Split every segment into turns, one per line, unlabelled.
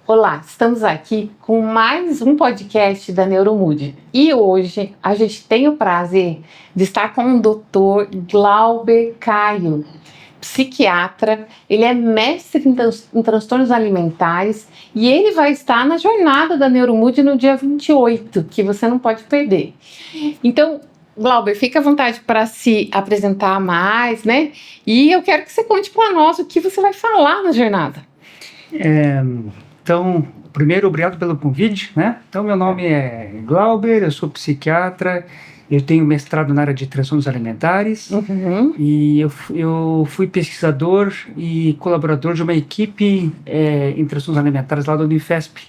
Olá, estamos aqui com mais um podcast da Neuromood e hoje a gente tem o prazer de estar com o Dr. Glauber Caio, psiquiatra. Ele é mestre em transtornos alimentares e ele vai estar na jornada da Neuromood no dia 28, que você não pode perder. Então, Glauber, fica à vontade para se apresentar mais, né? E eu quero que você conte para nós o que você vai falar na jornada.
Então, primeiro, obrigado pelo convite, né? Então, meu nome é Glauber, eu sou psiquiatra, eu tenho mestrado na área de transtornos alimentares e eu fui pesquisador e colaborador de uma equipe em transtornos alimentares lá da Unifesp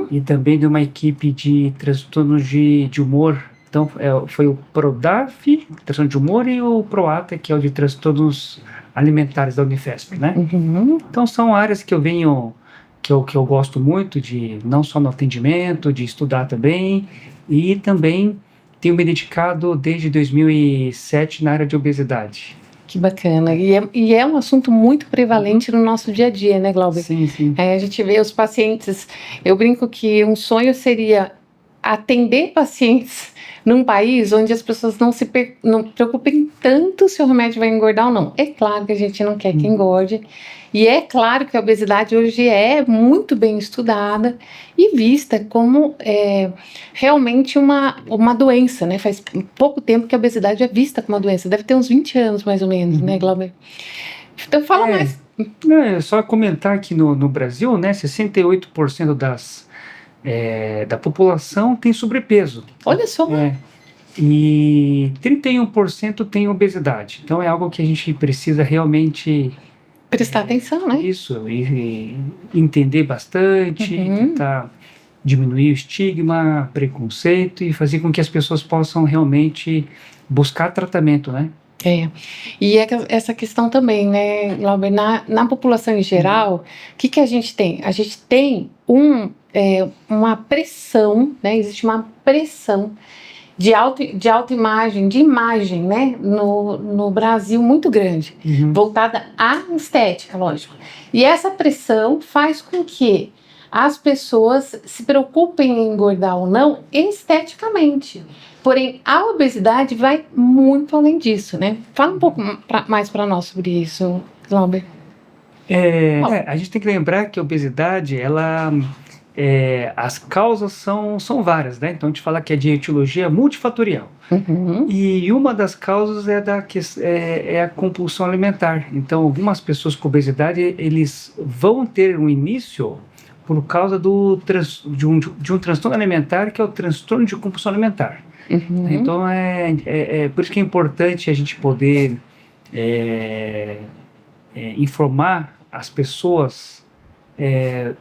e também de uma equipe de transtornos de humor. Então, foi o PRODAF, transtorno de humor, e o PROATA, que é o de transtornos alimentares da Unifesp, né? Então, são áreas que eu venho... que eu gosto muito, de não só no atendimento, de estudar também, e também tenho me dedicado desde 2007 na área de obesidade.
Que bacana, e é um assunto muito prevalente no nosso dia a dia, né, Glauber?
Sim, sim.
A gente vê os pacientes, eu brinco que um sonho seria atender pacientes num país onde as pessoas não preocupem tanto se o remédio vai engordar ou não. É claro que a gente não quer que engorde, e é claro que a obesidade hoje é muito bem estudada e vista como realmente uma doença, né? Faz pouco tempo que a obesidade é vista como uma doença, deve ter uns 20 anos mais ou menos, né, Glauber? Então fala mais.
É só comentar que no Brasil, né, 68% da população tem sobrepeso.
Olha só.
E 31% tem obesidade. Então é algo que a gente precisa realmente
prestar atenção, né?
Isso, e entender bastante, tentar diminuir o estigma, preconceito e fazer com que as pessoas possam realmente buscar tratamento, né?
E essa questão também, né, Glauber, na população em geral, o que a gente tem? A gente tem uma pressão, né, existe uma pressão de autoimagem, de imagem, né, no Brasil muito grande, voltada à estética, lógico. E essa pressão faz com que as pessoas se preocupem em engordar ou não esteticamente. Porém, a obesidade vai muito além disso, né? Fala um pouco mais para nós sobre isso, Glauber.
A gente tem que lembrar que a obesidade, as causas são várias, né? Então a gente fala que é de etiologia multifatorial. E uma das causas é a compulsão alimentar. Então, algumas pessoas com obesidade, eles vão ter um início por causa de um transtorno alimentar, que é o transtorno de compulsão alimentar. Então, por isso que é importante a gente poder informar as pessoas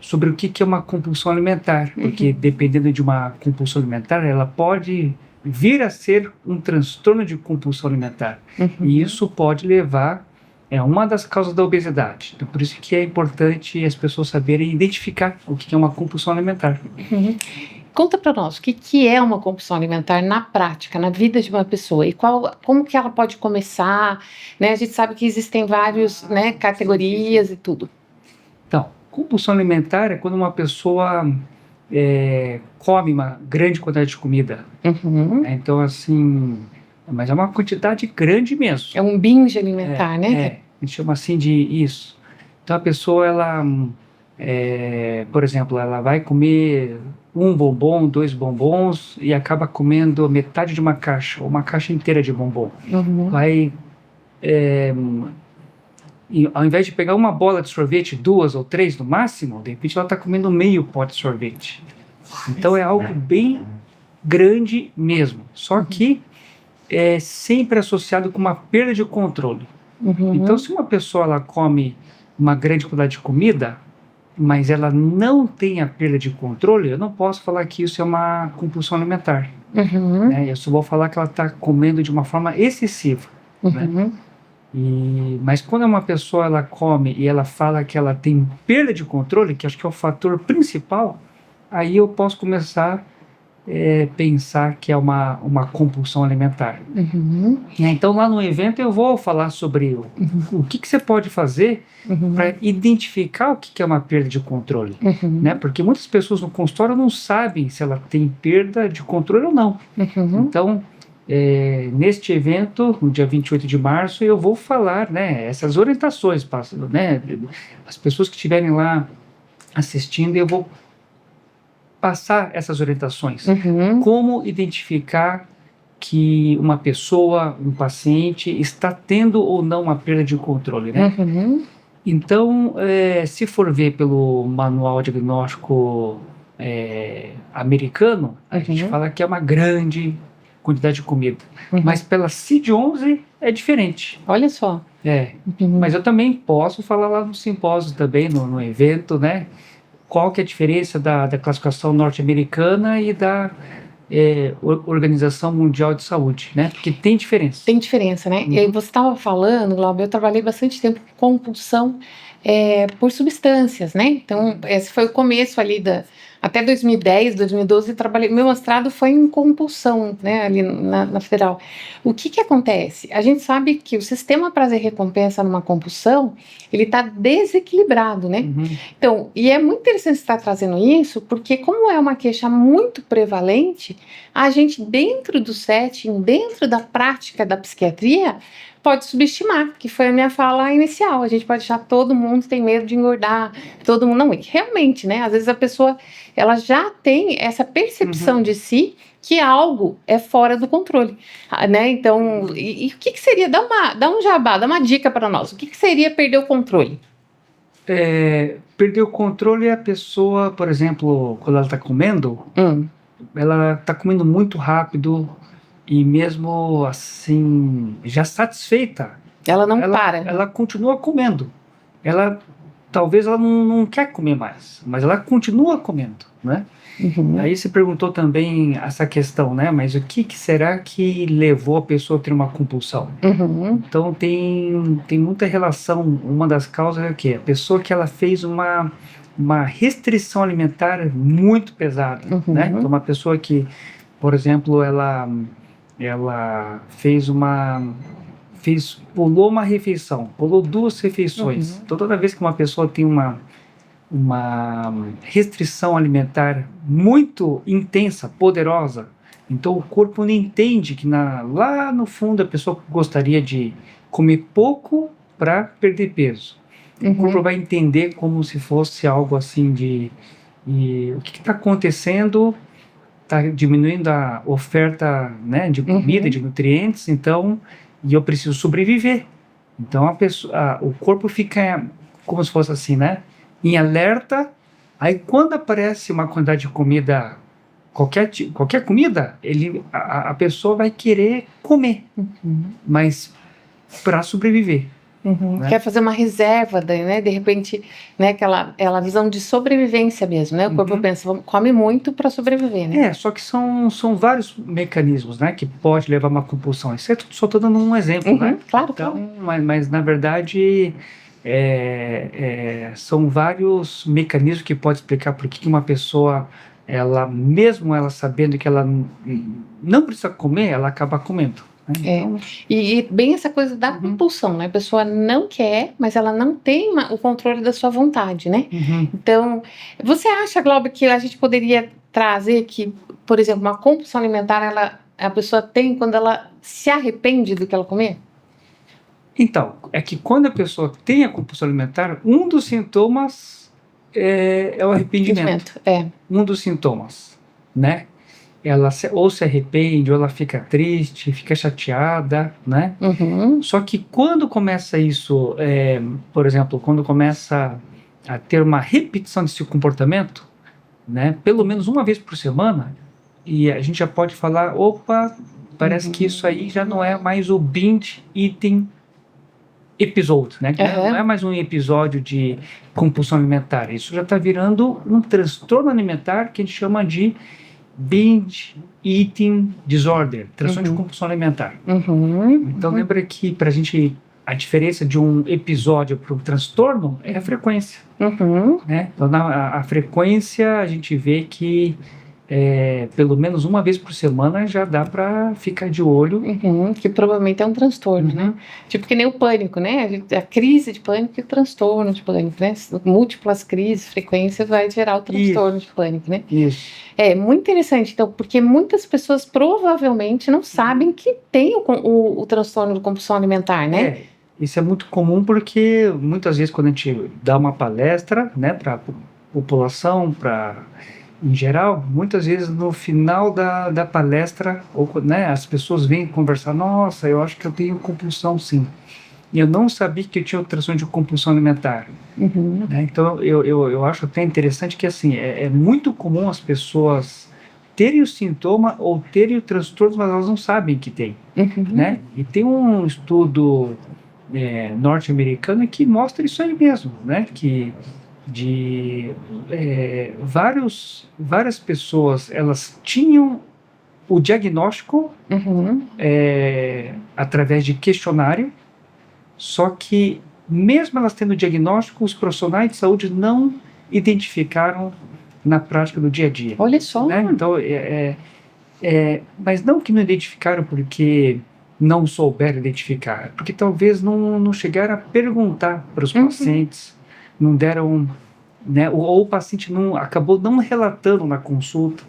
sobre o que é uma compulsão alimentar, porque dependendo de uma compulsão alimentar, ela pode vir a ser um transtorno de compulsão alimentar, e isso pode levar uma das causas da obesidade. Então, por isso que é importante as pessoas saberem identificar o que é uma compulsão alimentar.
Conta para nós, o que é uma compulsão alimentar na prática, na vida de uma pessoa, e como que ela pode começar, né? A gente sabe que existem várias, né, categorias e tudo.
Então, compulsão alimentar é quando uma pessoa come uma grande quantidade de comida. Então, assim, mas é uma quantidade grande mesmo.
É um binge alimentar, né?
A gente chama assim de isso. Então, a pessoa, por exemplo, ela vai comer um bombom, 2 bombons e acaba comendo metade de uma caixa, ou uma caixa inteira de bombom. E ao invés de pegar uma bola de sorvete, 2 ou 3 no máximo, de repente ela está comendo meio pote de sorvete. Então é algo bem grande mesmo. Só que é sempre associado com uma perda de controle. Então, se uma pessoa ela come uma grande quantidade de comida, mas ela não tem a perda de controle, eu não posso falar que isso é uma compulsão alimentar. Eu só vou falar que ela está comendo de uma forma excessiva. Né? Mas quando uma pessoa ela come e ela fala que ela tem perda de controle, que acho que é o fator principal, aí eu posso começar pensar que é uma compulsão alimentar. Então, lá no evento, eu vou falar sobre o que você pode fazer para identificar o que é uma perda de controle. Né? Porque muitas pessoas no consultório não sabem se ela tem perda de controle ou não. Então, neste evento, no dia 28 de março, eu vou falar, né, essas orientações, né, as pessoas que estiverem lá assistindo, eu vou passar essas orientações. Como identificar que uma pessoa, um paciente, está tendo ou não uma perda de controle, né? Então, se for ver pelo manual diagnóstico americano, a gente fala que é uma grande quantidade de comida. Mas pela CID-11 é diferente.
Olha só.
Mas eu também posso falar lá no simpósio também, no evento, né? Qual que é a diferença da classificação norte-americana e da Organização Mundial de Saúde, né? Porque tem diferença.
Tem diferença, né? E aí você estava falando, Glauber, eu trabalhei bastante tempo com compulsão por substâncias, né? Então, esse foi o começo ali até 2010, 2012, meu mestrado foi em compulsão, né, ali na Federal. O que acontece? A gente sabe que o sistema prazer-recompensa numa compulsão, ele está desequilibrado, né? Então, e é muito interessante estar trazendo isso, porque como é uma queixa muito prevalente, a gente dentro do setting, dentro da prática da psiquiatria, pode subestimar, que foi a minha fala inicial. A gente pode achar que todo mundo tem medo de engordar, todo mundo não. Realmente, né? Às vezes a pessoa ela já tem essa percepção de si que algo é fora do controle, né? Então, e o que seria? Dá um jabá, dá uma dica para nós. O que seria perder o controle?
Perder o controle é a pessoa, por exemplo, quando ela está comendo, ela está comendo muito rápido. E mesmo assim, já satisfeita,
ela não para.
Ela continua comendo. Talvez ela não quer comer mais, mas ela continua comendo, né? Aí você perguntou também essa questão, né? Mas o que será que levou a pessoa a ter uma compulsão? Então tem muita relação. Uma das causas é o quê? A pessoa que ela fez uma restrição alimentar muito pesada, né? Então uma pessoa que, por exemplo, ela pulou uma refeição, pulou 2 refeições. Então, toda vez que uma pessoa tem uma restrição alimentar muito intensa, poderosa, então o corpo não entende que lá no fundo a pessoa gostaria de comer pouco para perder peso. O corpo vai entender como se fosse algo assim o que está acontecendo? Está diminuindo a oferta, né, de comida, de nutrientes, então, e eu preciso sobreviver. Então o corpo fica como se fosse assim, né, em alerta. Aí quando aparece uma quantidade de comida, qualquer comida, a pessoa vai querer comer, mas para sobreviver. Né?
Quer fazer uma reserva, né? De repente, né? Aquela visão de sobrevivência mesmo, né? O corpo pensa, come muito para sobreviver, né?
Só que são vários mecanismos, né? Que pode levar a uma compulsão. Isso só estou dando um exemplo, né?
Claro,
então,
claro.
Mas na verdade são vários mecanismos que podem explicar por que uma pessoa, mesmo ela sabendo que ela não precisa comer, ela acaba comendo.
E bem essa coisa da compulsão, né? A pessoa não quer, mas ela não tem o controle da sua vontade, né? Então, você acha, Glauber, que a gente poderia trazer que, por exemplo, uma compulsão alimentar, a pessoa tem quando ela se arrepende do que ela comer?
Então, é que quando a pessoa tem a compulsão alimentar, um dos sintomas é o arrependimento. Um dos sintomas, né? Ela ou se arrepende, ou ela fica triste, fica chateada, né? Só que quando começa isso, por exemplo, quando começa a ter uma repetição desse comportamento, né? Pelo menos uma vez por semana, e a gente já pode falar, opa, parece que isso aí já não é mais o binge eating episode, né? Não é mais um episódio de compulsão alimentar, isso já está virando um transtorno alimentar que a gente chama de binge eating disorder, transtorno de compulsão alimentar. Então lembra que pra gente a diferença de um episódio para um transtorno é a frequência, né? Então a frequência a gente vê que pelo menos uma vez por semana já dá para ficar de olho.
Que provavelmente é um transtorno, né? Tipo que nem o pânico, né? A crise de pânico e o transtorno de pânico, né? Múltiplas crises, frequências vai gerar o transtorno de pânico, né?
Isso.
É muito interessante, então, porque muitas pessoas provavelmente não sabem que tem o transtorno de compulsão alimentar, né?
Isso é muito comum porque muitas vezes quando a gente dá uma palestra, né, para a população, em geral, muitas vezes no final da palestra, né, as pessoas vêm conversar, nossa, eu acho que eu tenho compulsão sim. E eu não sabia que eu tinha transtorno de compulsão alimentar. Né? Então, eu acho até interessante que assim, é muito comum as pessoas terem o sintoma ou terem o transtorno, mas elas não sabem que tem. Né? E tem um estudo norte-americano que mostra isso aí mesmo, né? Que várias pessoas elas tinham o diagnóstico através de questionário, só que mesmo elas tendo o diagnóstico, os profissionais de saúde não identificaram na prática do dia a dia.
Olha só.
Né? Então, mas não que não identificaram porque não souberam identificar, porque talvez não chegaram a perguntar para os pacientes, não deram, né, ou o paciente acabou não relatando na consulta.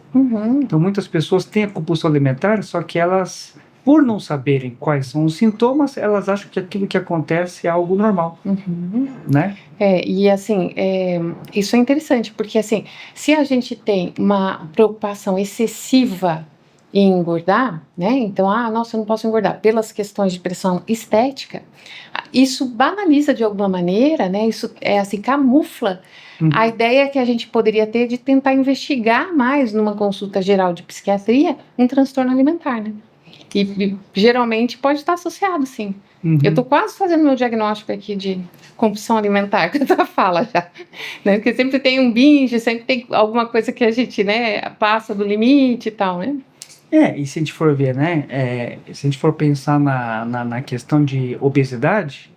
Então muitas pessoas têm a compulsão alimentar, só que elas, por não saberem quais são os sintomas, elas acham que aquilo que acontece é algo normal, né?
E assim, isso é interessante, porque assim, se a gente tem uma preocupação excessiva em engordar, né? Então, nossa, eu não posso engordar pelas questões de pressão estética, isso banaliza de alguma maneira, né? Isso assim, camufla a ideia que a gente poderia ter de tentar investigar mais numa consulta geral de psiquiatria um transtorno alimentar, né? E geralmente pode estar associado, sim. Eu estou quase fazendo meu diagnóstico aqui de compulsão alimentar, que tu fala já, né? Porque sempre tem um binge, sempre tem alguma coisa que a gente, né, passa do limite e tal, né?
E se a gente for ver, né, se a gente for pensar na questão de obesidade,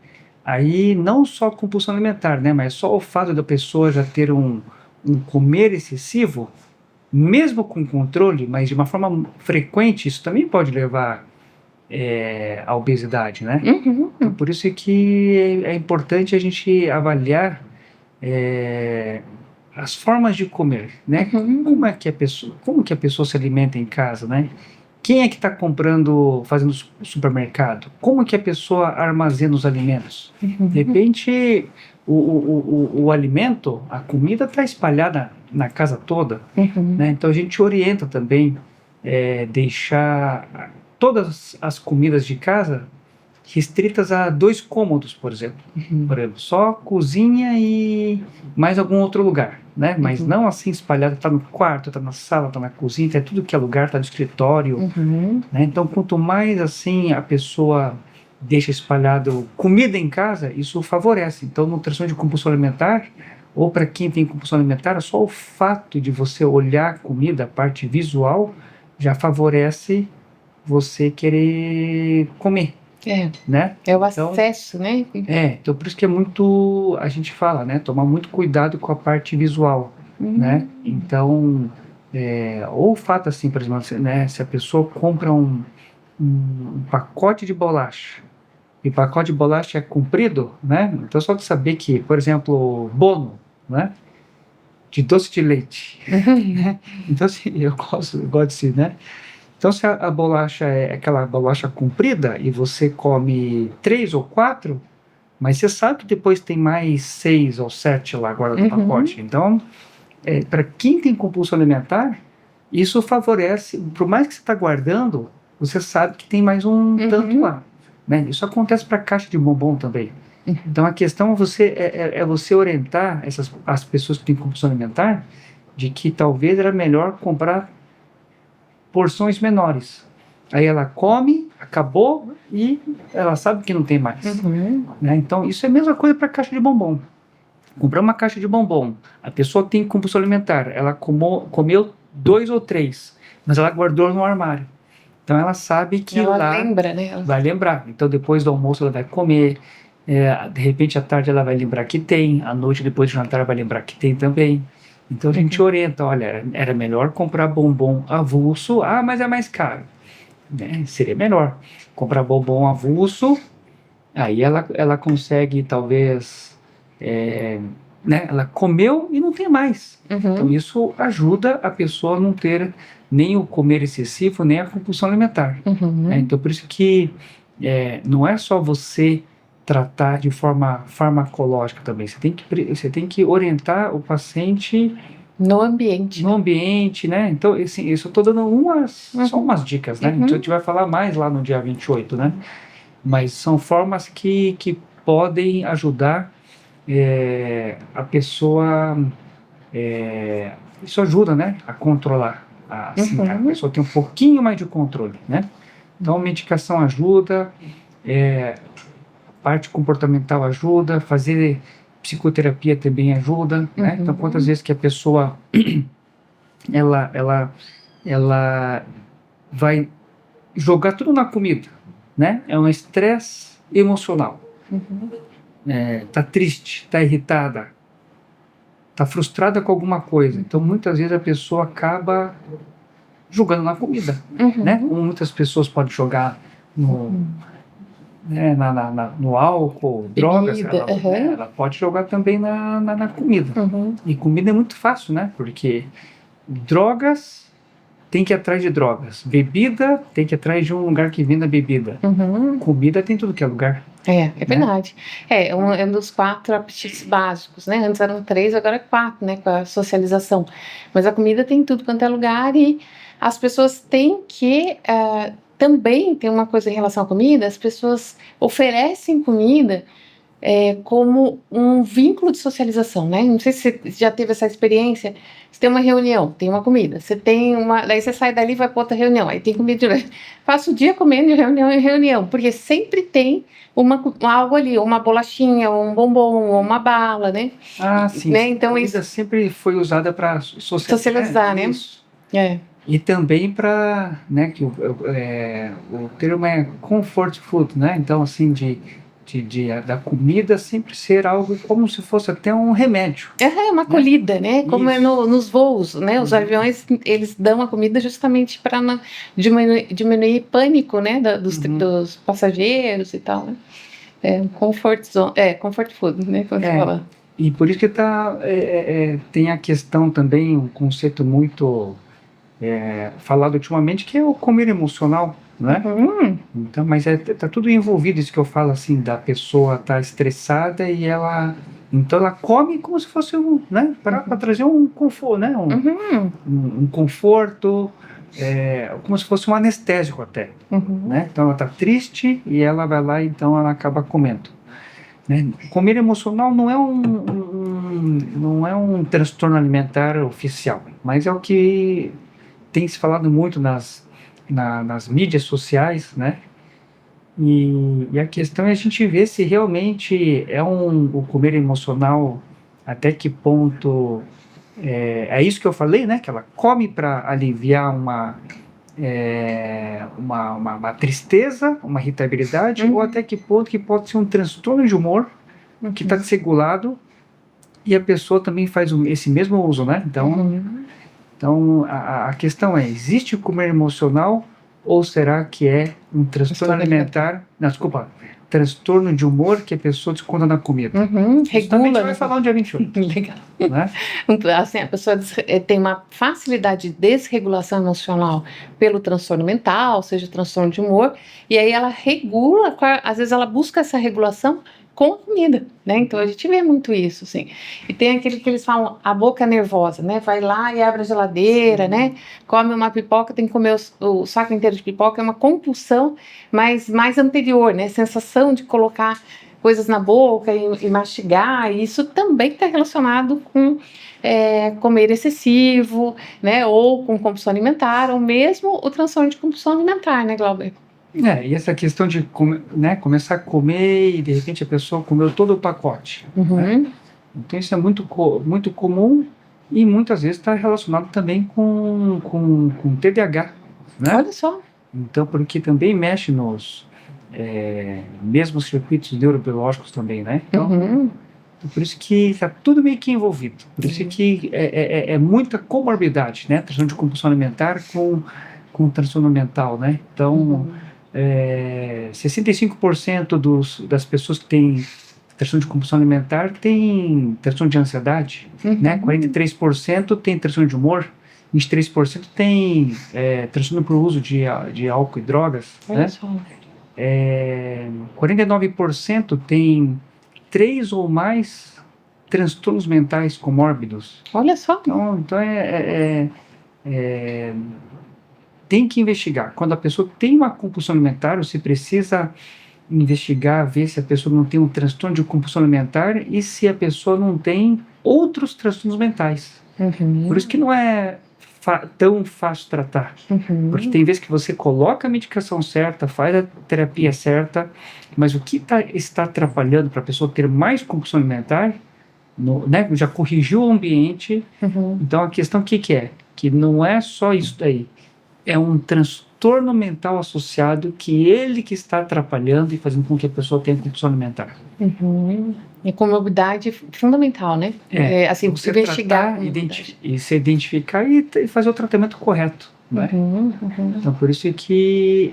aí não só compulsão alimentar, né, mas só o fato da pessoa já ter um comer excessivo, mesmo com controle, mas de uma forma frequente, isso também pode levar à obesidade, né? Então, por isso que é importante a gente avaliar as formas de comer, né? Como que a pessoa se alimenta em casa, né? Quem é que está fazendo supermercado? Como que a pessoa armazena os alimentos? De repente, o alimento, a comida está espalhada na casa toda, né? Então a gente orienta também deixar todas as comidas de casa restritas a 2 cômodos, por exemplo. Por exemplo, só cozinha e mais algum outro lugar, né? Mas não assim espalhado, tá no quarto, tá na sala, tá na cozinha, tá tudo que é lugar, tá no escritório, né? Então, quanto mais assim a pessoa deixa espalhado comida em casa, isso favorece. Então, no transtorno de compulsão alimentar, ou para quem tem compulsão alimentar, só o fato de você olhar a comida, a parte visual, já favorece você querer comer. Né?
É o acesso, né?
Então por isso que a gente fala, né? Tomar muito cuidado com a parte visual, né? Então, ou o fato assim, por exemplo, né? Se a pessoa compra um pacote de bolacha, e o pacote de bolacha é comprido, né? Então só de saber que, por exemplo, Bono, né? De doce de leite, né? Então assim, eu gosto de ser, né? Então, se a bolacha é aquela bolacha comprida e você come 3 ou 4, mas você sabe que depois tem mais 6 ou 7 lá agora no pacote. Então, para quem tem compulsão alimentar, isso favorece, por mais que você está guardando, você sabe que tem mais um tanto lá. Né? Isso acontece para a caixa de bombom também. Então, a questão é você orientar as pessoas que têm compulsão alimentar de que talvez era melhor comprar porções menores. Aí ela come, acabou e ela sabe que não tem mais. Né? Então isso é a mesma coisa para a caixa de bombom. Comprar uma caixa de bombom, a pessoa tem compulsão alimentar, ela comeu 2 ou 3, mas ela guardou no armário. Então ela sabe que
ela
lá
lembra, né?
Vai lembrar. Então depois do almoço ela vai comer, de repente à tarde ela vai lembrar que tem, à noite depois do jantar ela vai lembrar que tem também. Então a gente orienta, olha, era melhor comprar bombom avulso, mas é mais caro, né? Seria melhor comprar bombom avulso, aí ela consegue talvez, né? Ela comeu e não tem mais. Então isso ajuda a pessoa a não ter nem o comer excessivo, nem a compulsão alimentar. Né? Então por isso que não é só você tratar de forma farmacológica também, você tem que orientar o paciente
no ambiente,
né? Então, assim, isso eu estou dando só umas dicas, né? Então, a gente vai falar mais lá no dia 28, né? Mas são formas que podem ajudar a pessoa... isso ajuda, né? A controlar. Assim, a pessoa tem um pouquinho mais de controle, né? Então, medicação ajuda, parte comportamental ajuda, fazer psicoterapia também ajuda, né? Então, quantas vezes que a pessoa... ela vai jogar tudo na comida, né? É um estresse emocional. Tá triste, tá irritada, tá frustrada com alguma coisa. Então, muitas vezes a pessoa acaba jogando na comida, né? Como muitas pessoas podem jogar no álcool, drogas, ela pode jogar também na comida. E comida é muito fácil, né? Porque drogas tem que ir atrás de drogas. Bebida tem que ir atrás de um lugar que venda bebida. Comida tem tudo que é lugar.
É verdade. É um dos 4 apetites básicos, né? Antes eram 3, agora é 4, né? Com a socialização. Mas a comida tem tudo quanto é lugar e as pessoas têm que... também tem uma coisa em relação à comida, as pessoas oferecem comida como um vínculo de socialização, né? Não sei se você já teve essa experiência. Você tem uma reunião, tem uma comida. Daí você sai dali e vai para outra reunião, aí tem comida de novo. Passa o dia comendo de reunião em reunião, porque sempre tem algo ali, uma bolachinha, um bombom, uma bala, né?
Sim.
Né? Então
isso sempre foi usada para
socializar, né?
Isso. E também para, né, que o termo é comfort food, né? Então, assim, da comida sempre ser algo como se fosse até um remédio.
Uma acolhida, né? Como nos voos, né? Os aviões, eles dão a comida justamente para diminuir pânico, né? Dos passageiros e tal, né? Comfort food, né? Como você fala.
E por isso que tem a questão também, um conceito muito falado ultimamente, que é o comer emocional, né? Então, mas tá tudo envolvido, isso que eu falo, assim, da pessoa tá estressada e então ela come como se fosse né? Para trazer um conforto, né? Um conforto, como se fosse um anestésico até, né? Então ela tá triste e ela vai lá, então ela acaba comendo. Né? Comer emocional não é um transtorno alimentar oficial, mas é o que tem se falado muito nas mídias sociais, né? E a questão é a gente ver se realmente o comer emocional, até que ponto é isso que eu falei, né? Que ela come para aliviar uma tristeza, uma irritabilidade, ou até que ponto que pode ser um transtorno de humor que está desregulado e a pessoa também faz esse mesmo uso, né? Então, a questão é, existe o comer emocional ou será que é um transtorno alimentar? Não, desculpa, transtorno de humor que a pessoa desconta na comida. Isso também a gente vai falar no dia 28.
Legal.
Né?
Assim, a pessoa tem uma facilidade de desregulação emocional pelo transtorno mental, seja transtorno de humor, e aí ela regula, às vezes ela busca essa regulação com a comida, né? Então a gente vê muito isso, assim. E tem aquele que eles falam, a boca nervosa, né? Vai lá e abre a geladeira, né? Come uma pipoca, tem que comer o saco inteiro de pipoca, é uma compulsão mais anterior, né? Sensação de colocar coisas na boca e mastigar, e isso também está relacionado com comer excessivo, né? Ou com compulsão alimentar, ou mesmo o transtorno de compulsão alimentar, né, Glauber?
E essa questão de começar a comer e de repente a pessoa comeu todo o pacote. Né? Então isso é muito comum e muitas vezes está relacionado também com TDAH. Né?
Olha só.
Então, porque também mexe nos mesmos circuitos neurobiológicos também, né? Por isso que está tudo meio que envolvido. Por isso que é muita comorbidade, né? Transtorno de compulsão alimentar com transtorno mental, né? Então, 65% das pessoas que têm transtorno de compulsão alimentar têm transtorno de ansiedade, né? 43% tem transtorno de humor, 23% tem transtorno por uso de álcool e drogas, né? 49% tem 3 ou mais transtornos mentais comórbidos.
Olha só.
Então tem que investigar. Quando a pessoa tem uma compulsão alimentar, você precisa investigar, ver se a pessoa não tem um transtorno de compulsão alimentar e se a pessoa não tem outros transtornos mentais. Por isso que não é tão fácil tratar. Porque tem vezes que você coloca a medicação certa, faz a terapia certa, mas o que está atrapalhando para a pessoa ter mais compulsão alimentar, né, já corrigiu o ambiente. Então a questão o que é? Que não é só isso daí. É um transtorno mental associado que está atrapalhando e fazendo com que a pessoa tenha compulsão alimentar.
E comorbidade fundamental, né? Assim,
você
investigar.
Se identificar e fazer o tratamento correto. Né? Então, por isso que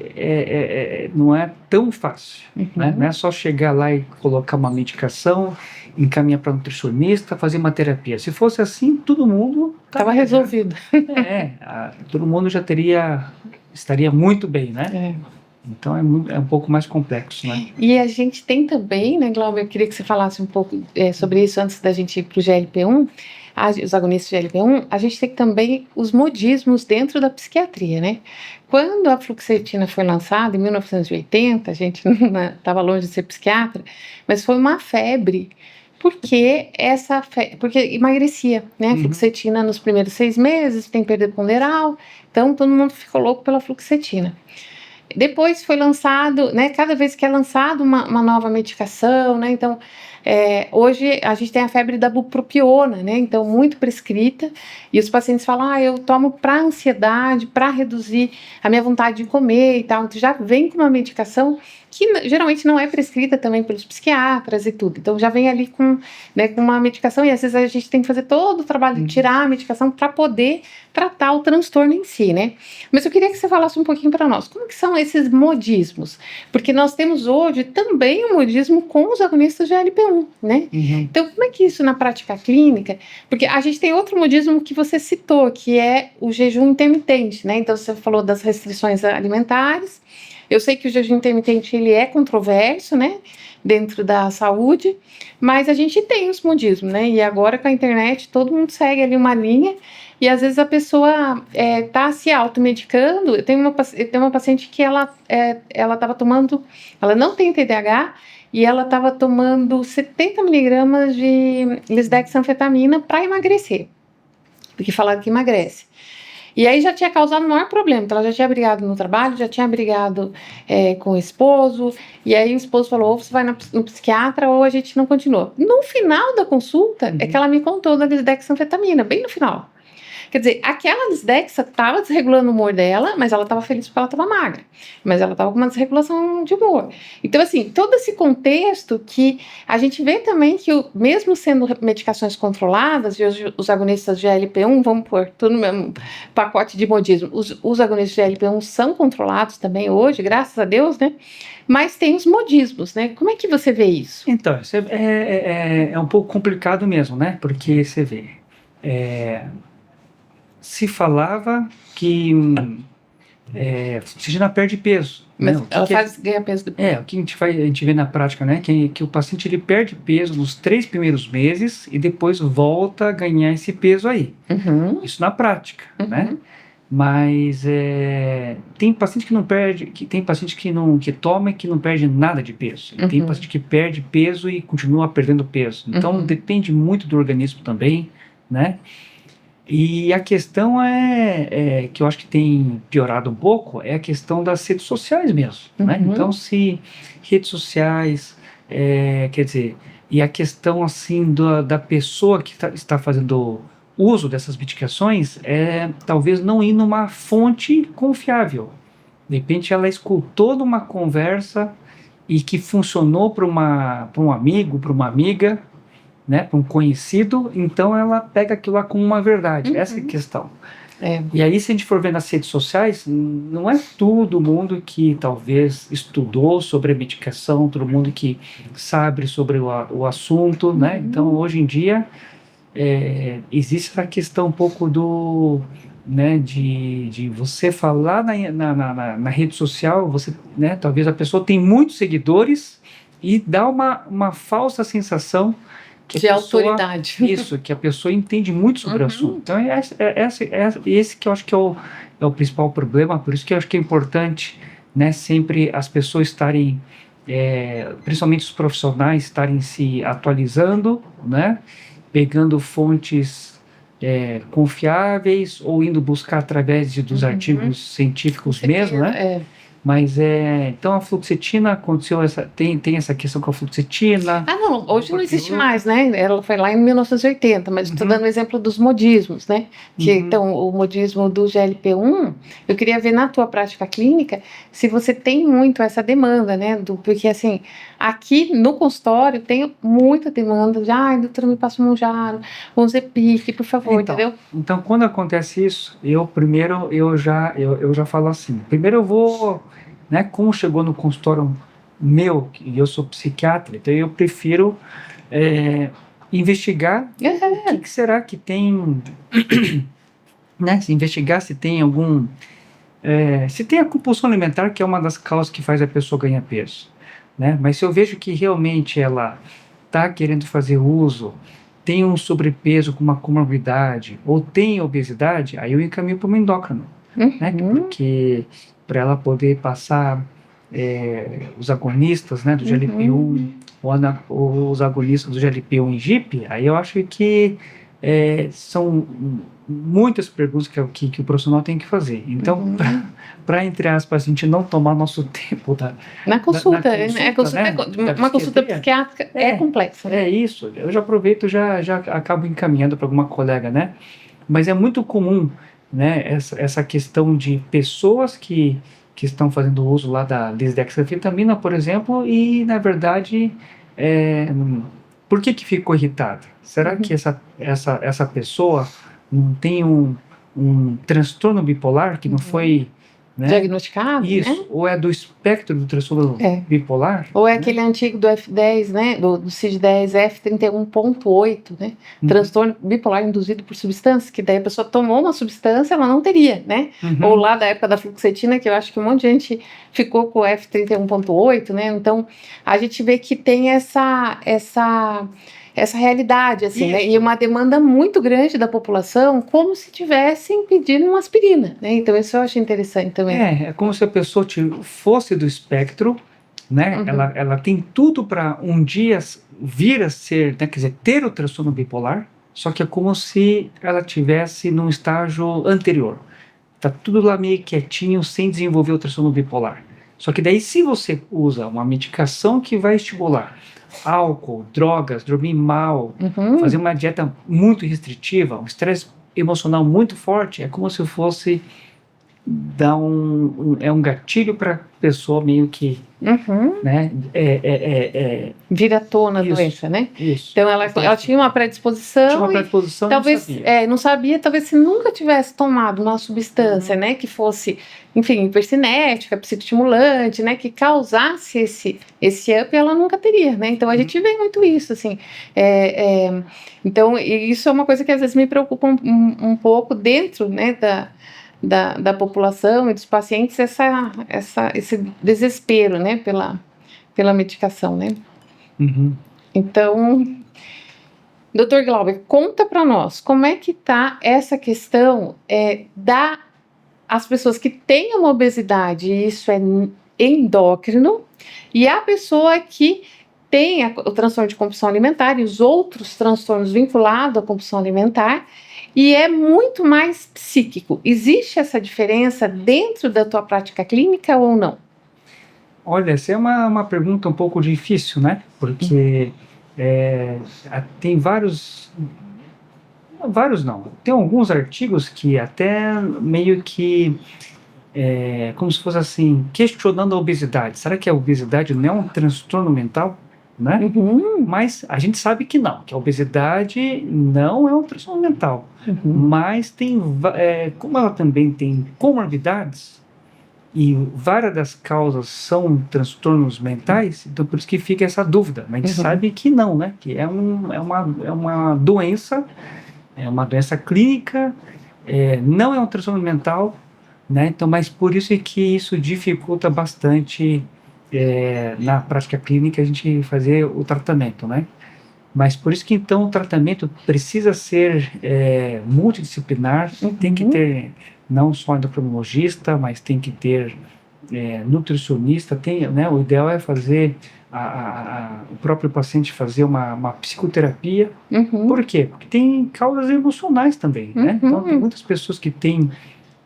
não é tão fácil. Né? Não é só chegar lá e colocar uma medicação, encaminhar para um nutricionista, fazer uma terapia. Se fosse assim, todo mundo
estava resolvido.
Todo mundo já estaria muito bem, né? Então é um pouco mais complexo, né?
E a gente tem também, né, Glauber, eu queria que você falasse um pouco sobre isso antes da gente ir para o GLP-1, os agonistas GLP-1, a gente tem também os modismos dentro da psiquiatria, né? Quando a fluoxetina foi lançada, em 1980, a gente estava longe de ser psiquiatra, mas foi uma febre, porque emagrecia, né? A fluoxetina nos primeiros 6 meses, tem perda ponderal, então todo mundo ficou louco pela fluoxetina. Depois foi lançado, né, cada vez que é lançado uma nova medicação, né, então hoje a gente tem a febre da bupropiona, né, então muito prescrita, e os pacientes falam, eu tomo para ansiedade, para reduzir a minha vontade de comer e tal, então já vem com uma medicação que geralmente não é prescrita também pelos psiquiatras e tudo, então já vem ali com uma medicação, e às vezes a gente tem que fazer todo o trabalho de tirar a medicação para poder tratar o transtorno em si, né? Mas eu queria que você falasse um pouquinho para nós, como que são esses modismos? Porque nós temos hoje também um modismo com os agonistas de GLP-1, né? Então, como é que isso na prática clínica? Porque a gente tem outro modismo que você citou, que é o jejum intermitente, né? Então, você falou das restrições alimentares. Eu sei que o jejum intermitente, ele é controverso, né? Dentro da saúde, mas a gente tem os modismos, né? E agora com a internet, todo mundo segue ali uma linha. E às vezes a pessoa está se automedicando. Eu tenho uma paciente que ela estava tomando, ela não tem TDAH, e ela estava tomando 70 miligramas de lisdexanfetamina para emagrecer, porque falaram que emagrece. E aí já tinha causado o maior problema, então ela já tinha brigado no trabalho, já tinha brigado com o esposo, e aí o esposo falou, ou você vai no psiquiatra ou a gente não continua. No final da consulta, é que ela me contou da lisdexanfetamina, bem no final. Quer dizer, aquela lisdexa estava desregulando o humor dela, mas ela estava feliz porque ela estava magra. Mas ela estava com uma desregulação de humor. Então, assim, todo esse contexto que a gente vê também que, mesmo sendo medicações controladas, e os agonistas de GLP-1, vamos pôr tudo no mesmo pacote de modismo, os agonistas de GLP-1 são controlados também hoje, graças a Deus, né? Mas tem os modismos, né? Como é que você vê isso?
Então, isso é um pouco complicado mesmo, né? Porque você vê... se falava que oxigena perde peso.
Mas
né?
ela ganha peso depois.
O que a gente vê na prática, né? Que o paciente ele perde peso nos 3 primeiros meses e depois volta a ganhar esse peso aí. Isso na prática, né? Mas tem paciente que não perde, tem paciente que toma e que não perde nada de peso. Tem paciente que perde peso e continua perdendo peso. Então depende muito do organismo também, né? E a questão que eu acho que tem piorado um pouco é a questão das redes sociais mesmo, né? Então, se redes sociais, quer dizer, e a questão assim da pessoa que está fazendo uso dessas medicações talvez não ir numa fonte confiável. De repente ela escutou numa conversa e que funcionou para um amigo, para uma amiga, né, para um conhecido, então ela pega aquilo lá como uma verdade. Essa é a questão. E aí, se a gente for ver nas redes sociais, não é todo mundo que talvez estudou sobre a medicação, todo mundo que sabe sobre o assunto, né? Então, hoje em dia, existe essa questão um pouco do, né, de você falar na rede social, você, né, talvez a pessoa tem muitos seguidores e dá uma falsa sensação que
de
a pessoa,
autoridade.
isso, que a pessoa entende muito sobre o assunto. Então, esse que eu acho que é o principal problema, por isso que eu acho que é importante, né, sempre as pessoas estarem, principalmente os profissionais, estarem se atualizando, né, pegando fontes confiáveis ou indo buscar através dos artigos científicos mesmo, né? Mas então a fluoxetina aconteceu, tem essa questão com a fluoxetina.
Não, hoje não existe mais, né? Ela foi lá em 1980, mas estou dando o exemplo dos modismos, né? Então, o modismo do GLP-1, eu queria ver na tua prática clínica se você tem muito essa demanda, né? Porque, assim, aqui no consultório tenho muita demanda de, doutora, me passa um Mounjaro, um Zepic, por favor, entendeu?
Então, quando acontece isso, eu já falo assim, primeiro eu vou, né, como chegou no consultório meu, e eu sou psiquiatra, então eu prefiro investigar o que será que tem, né, investigar se tem algum, se tem a compulsão alimentar, que é uma das causas que faz a pessoa ganhar peso, né, mas se eu vejo que realmente ela está querendo fazer uso, tem um sobrepeso com uma comorbidade, ou tem obesidade, aí eu encaminho para uma endócrino, né, porque para ela poder passar os agonistas, né, do GLP-1 ou os agonistas do GLP-1 em GIP, aí eu acho que são muitas perguntas que o profissional tem que fazer. Então, para entre aspas, a gente não tomar nosso tempo
na consulta, uma consulta psiquiátrica complexa.
É isso, eu já aproveito, já acabo encaminhando para alguma colega, né? Mas é muito comum, né, essa questão de pessoas que estão fazendo uso lá da lisdexanfetamina, por exemplo, e na verdade, por que ficou irritada? Será que essa pessoa não tem um transtorno bipolar que não foi, né,
diagnosticado?
Isso,
né?
Ou é do espectro do transtorno bipolar.
Ou é aquele antigo do F10, né, do CID-10, F31.8, né, transtorno bipolar induzido por substância, que daí a pessoa tomou uma substância, ela não teria, né? Ou lá da época da fluoxetina, que eu acho que um monte de gente ficou com o F31.8, né? Então, a gente vê que tem essa realidade, assim, né? E uma demanda muito grande da população, como se tivessem pedindo uma aspirina, né? Então, isso eu acho interessante também.
É como se a pessoa fosse do espectro, né? Ela tem tudo para um dia vir a ser, né? Quer dizer, ter o transtorno bipolar, só que é como se ela tivesse num estágio anterior. Tá tudo lá meio quietinho, sem desenvolver o transtorno bipolar. Só que daí, se você usa uma medicação que vai estimular álcool, drogas, dormir mal, fazer uma dieta muito restritiva, um estresse emocional muito forte, é como se fosse dar um gatilho para a pessoa meio que, né,
vir à tona a doença, né?
Isso.
Então ela tinha uma predisposição, talvez não sabia, talvez se nunca tivesse tomado uma substância, né, que fosse, enfim, hipercinética, psicoestimulante, né, que causasse esse up, ela nunca teria, né? Então a gente vê muito isso, assim. Então isso é uma coisa que às vezes me preocupa um pouco dentro, né, da população e dos pacientes, esse desespero, né, pela medicação, né? Então, Dr. Glauber, conta para nós, como é que está essa questão as pessoas que têm uma obesidade, e isso é endócrino, e a pessoa que tem o transtorno de compulsão alimentar e os outros transtornos vinculados à compulsão alimentar, e é muito mais psíquico. Existe essa diferença dentro da tua prática clínica ou não?
Olha, essa é uma pergunta um pouco difícil, né? Porque tem vários não, tem alguns artigos que até meio que como se fosse assim, questionando a obesidade. Será que a obesidade não é um transtorno mental? né? Mas a gente sabe que não, que a obesidade não é um transtorno mental. Mas tem, como ela também tem comorbidades, e várias das causas são transtornos mentais, então por isso que fica essa dúvida. Mas a gente sabe que não, né? Que é uma doença, é uma doença clínica, não é um transtorno mental, né? Então, mas por isso é que isso dificulta bastante na prática clínica a gente fazer o tratamento, né? Mas por isso que então o tratamento precisa ser multidisciplinar, tem que ter não só endocrinologista, mas tem que ter nutricionista, né, o ideal é fazer o próprio paciente fazer uma psicoterapia. Por quê? Porque tem causas emocionais também, né? Então tem muitas pessoas que têm,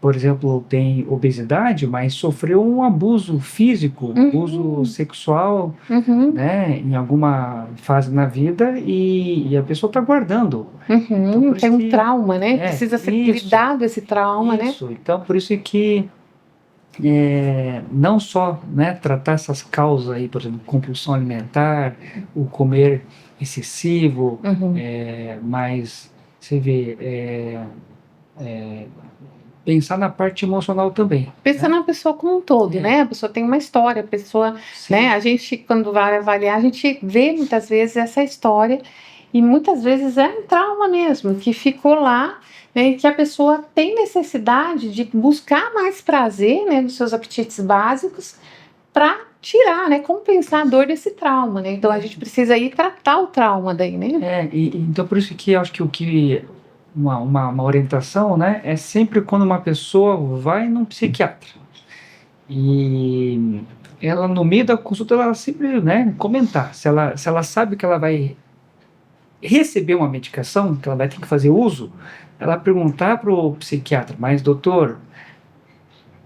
por exemplo, tem obesidade, mas sofreu um abuso físico, abuso sexual, né, em alguma fase na vida e a pessoa está guardando.
Então, tem um trauma, né? Precisa ser lidado esse trauma, né?
Então, por isso que não só, né, tratar essas causas aí, por exemplo, compulsão alimentar, o comer excessivo, mas você vê... pensar na parte emocional também.
Pensar na pessoa como um todo, né? A pessoa tem uma história, a pessoa, né? A gente, quando vai avaliar, a gente vê muitas vezes essa história e muitas vezes é um trauma mesmo, que ficou lá, né? E que a pessoa tem necessidade de buscar mais prazer, né? Nos seus apetites básicos para tirar, né? Compensar a dor desse trauma, né? Então a gente precisa ir tratar o trauma daí, né?
Então por isso que eu acho que uma orientação, né, é sempre quando uma pessoa vai num psiquiatra e ela no meio da consulta ela sempre, né, comentar se ela sabe que ela vai receber uma medicação, que ela vai ter que fazer uso, ela perguntar para o psiquiatra, mas doutor,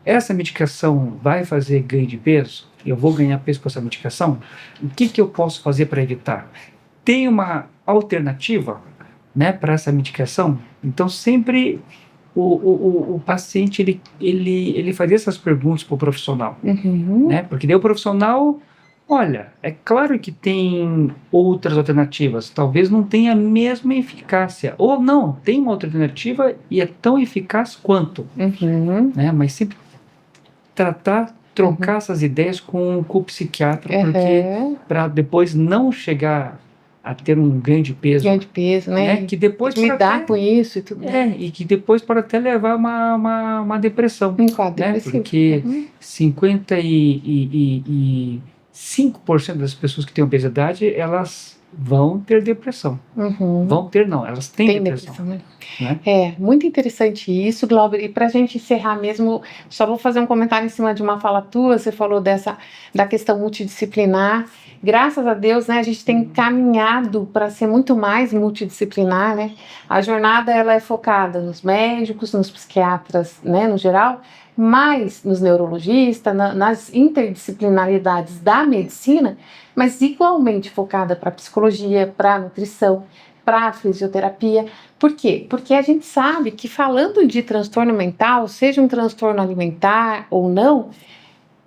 essa medicação vai fazer ganho de peso? Eu vou ganhar peso com essa medicação? O que eu posso fazer para evitar? Tem uma alternativa, né, para essa medicação? Então sempre o paciente ele fazia essas perguntas para o profissional, né? Porque daí o profissional, olha, é claro que tem outras alternativas, talvez não tenha a mesma eficácia, ou não, tem uma outra alternativa e é tão eficaz quanto, né? Mas sempre trocar essas ideias com o psiquiatra, porque para depois não chegar a ter um grande peso.
Grande peso, né?
Que depois
lidar com isso e tudo.
E que depois pode até levar uma depressão.
Um quadro
né?
depressivo.
Porque 55% das pessoas que têm obesidade, elas vão ter depressão. Vão ter, não, elas têm depressão.
Né? Muito interessante isso, Glauber. E para a gente encerrar mesmo, só vou fazer um comentário em cima de uma fala tua. Você falou da questão multidisciplinar. Graças a Deus, né, a gente tem caminhado para ser muito mais multidisciplinar, né? A jornada ela é focada nos médicos, nos psiquiatras, né, no geral, mas nos neurologistas, nas interdisciplinaridades da medicina, mas igualmente focada para a psicologia, para a nutrição, para a fisioterapia. Por quê? Porque a gente sabe que falando de transtorno mental, seja um transtorno alimentar ou não,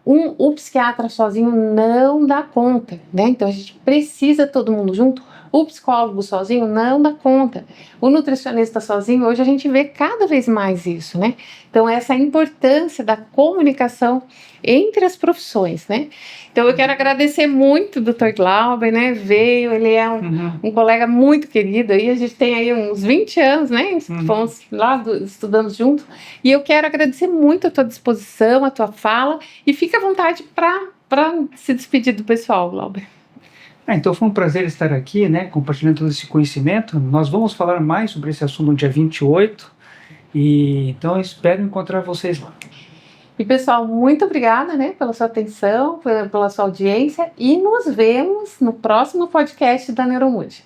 o psiquiatra sozinho não dá conta, né? Então a gente precisa todo mundo junto. O psicólogo sozinho não dá conta. O nutricionista sozinho, hoje a gente vê cada vez mais isso, né? Então essa importância da comunicação entre as profissões, né? Então eu quero agradecer muito o Dr. Glauber, né? Veio, ele é um colega muito querido, aí a gente tem aí uns 20 anos, né? Fomos lá estudando junto. E eu quero agradecer muito a tua disposição, a tua fala, e fica à vontade para se despedir do pessoal, Glauber.
Então foi um prazer estar aqui, né, compartilhando todo esse conhecimento. Nós vamos falar mais sobre esse assunto no dia 28, e então eu espero encontrar vocês lá.
E pessoal, muito obrigada, né, pela sua atenção, pela sua audiência, e nos vemos no próximo podcast da Neuromood.